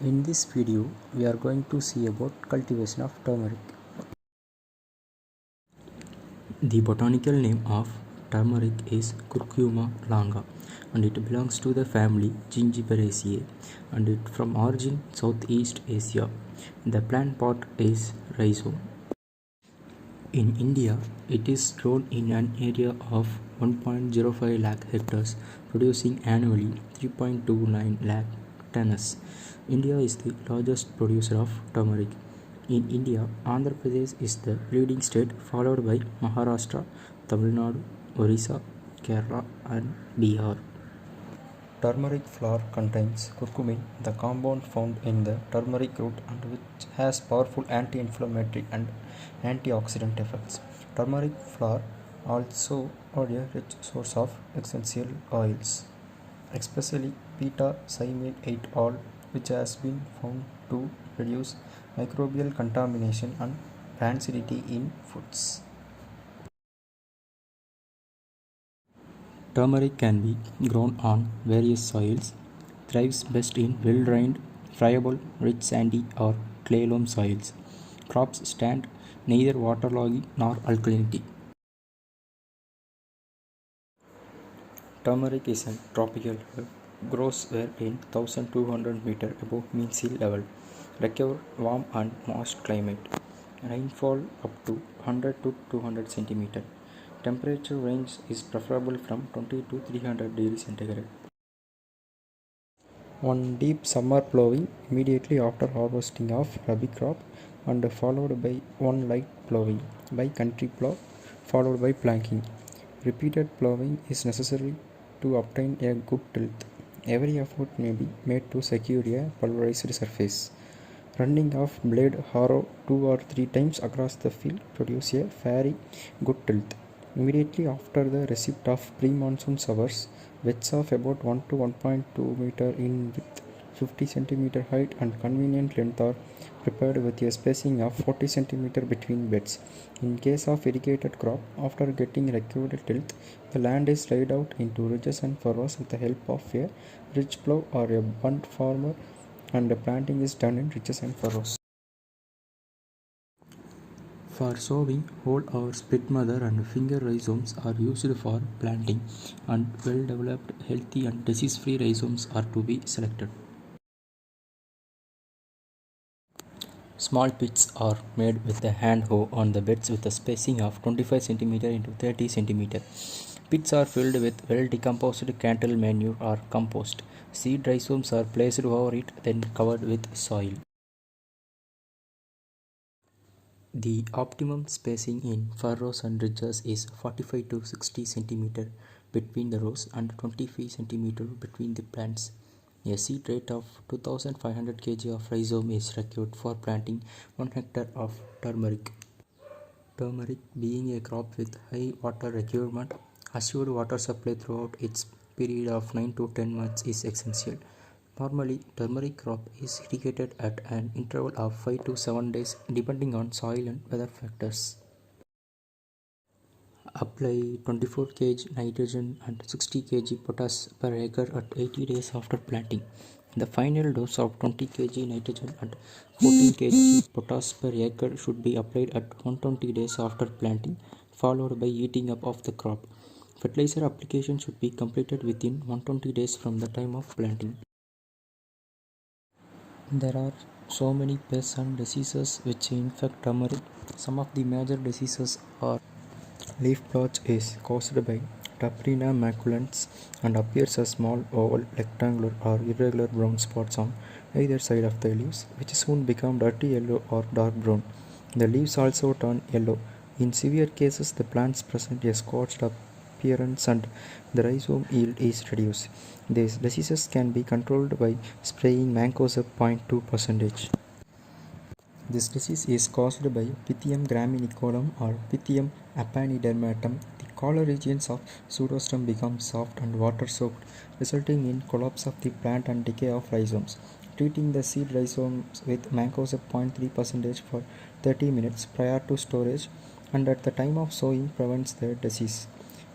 In this video, we are going to see about cultivation of turmeric. The botanical name of turmeric is Curcuma longa, and it belongs to the family Zingiberaceae, and it from origin Southeast Asia. The plant pot is rhizome. In India, it is grown in an area of 1.05 lakh hectares, producing annually 3.29 lakh tons. India is the largest producer of turmeric. In India, Andhra Pradesh is the leading state, followed by Maharashtra, Tamil Nadu, Orissa, Kerala, and Bihar. Turmeric flower contains curcumin, the compound found in the turmeric root and which has powerful anti-inflammatory and antioxidant effects. Turmeric flower also are a rich source of essential oils, especially beta-cymene 8-all, which has been found to reduce microbial contamination and acidity in foods. Turmeric can be grown on various soils, thrives best in well-drained, friable, rich sandy or clay loam soils. Crops stand neither waterlogging nor alkalinity. Turmeric is a tropical herb, grows where in 1200 meter above mean sea level, require warm and moist climate, rainfall up to 100 to 200 centimeter. Temperature range is preferable from 20 to 300 degrees centigrade. One deep summer plowing immediately after harvesting of rabi crop and followed by one light plowing by country plow followed by planking. Repeated plowing is necessary to obtain a good tilth. Every effort may be made to secure a pulverized surface. Running of blade harrow 2 or 3 times across the field produce a very good tilth. Immediately after the receipt of pre-monsoon showers, beds of about 1 to 1.2 meter in width, 50 cm height and convenient length are prepared with a spacing of 40 cm between beds. In case of irrigated crop, after getting required tilth, the land is laid out into ridges and furrows with the help of a ridge plow or a bunt farmer, and the planting is done in ridges and furrows. For sowing, whole or split mother and finger rhizomes are used for planting, and well-developed, healthy and disease-free rhizomes are to be selected. Small pits are made with a hand hoe on the beds with a spacing of 25 cm into 30 cm. Pits are filled with well-decomposed cattle manure or compost. Seed rhizomes are placed over it, then covered with soil. The optimum spacing in furrows and ridges is 45 to 60 cm between the rows and 25 cm between the plants. A seed rate of 2500 kg of rhizome is required for planting 1 hectare of turmeric. Turmeric, being a crop with high water requirement, assured water supply throughout its period of 9 to 10 months is essential. Normally, turmeric crop is irrigated at an interval of 5 to 7 days depending on soil and weather factors. Apply 24 kg nitrogen and 60 kg potash per acre at 80 days after planting. The final dose of 20 kg nitrogen and 14 kg potash per acre should be applied at 120 days after planting, followed by eating up of the crop. Fertilizer application should be completed within 120 days from the time of planting. There are so many pests and diseases which infect turmeric. Some of the major diseases are leaf blotch is caused by Taprina maculans and appears as small oval, rectangular or irregular brown spots on either side of the leaves, which soon become dirty yellow or dark brown. The leaves also turn yellow. In severe cases, the plants present a scorched appearance and the rhizome yield is reduced. These diseases can be controlled by spraying mancozeb 0.2%. This disease is caused by Pythium graminicolum or Pythium apanidermatum. The collar regions of pseudostem become soft and water soaked, resulting in collapse of the plant and decay of rhizomes. Treating the seed rhizomes with mancozeb 0.3% for 30 minutes prior to storage and at the time of sowing prevents the disease.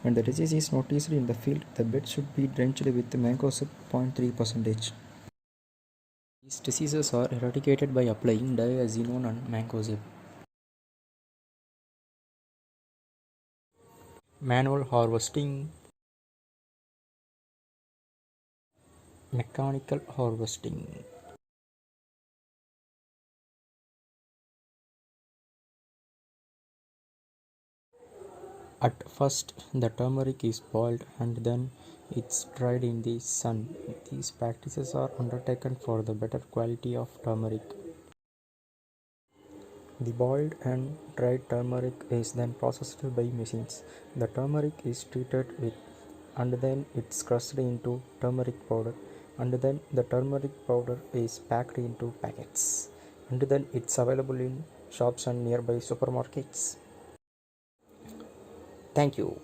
When the disease is noticed in the field, the bed should be drenched with mancozeb 0.3%. These diseases are eradicated by applying diazinon and mancozeb. Manual harvesting, mechanical harvesting. At first, the turmeric is boiled and then it's dried in the sun. These practices are undertaken for the better quality of turmeric. The boiled and dried turmeric is then processed by machines. The turmeric is treated with and then it's crushed into turmeric powder, and then the turmeric powder is packed into packets, and then it's available in shops and nearby supermarkets. Thank you.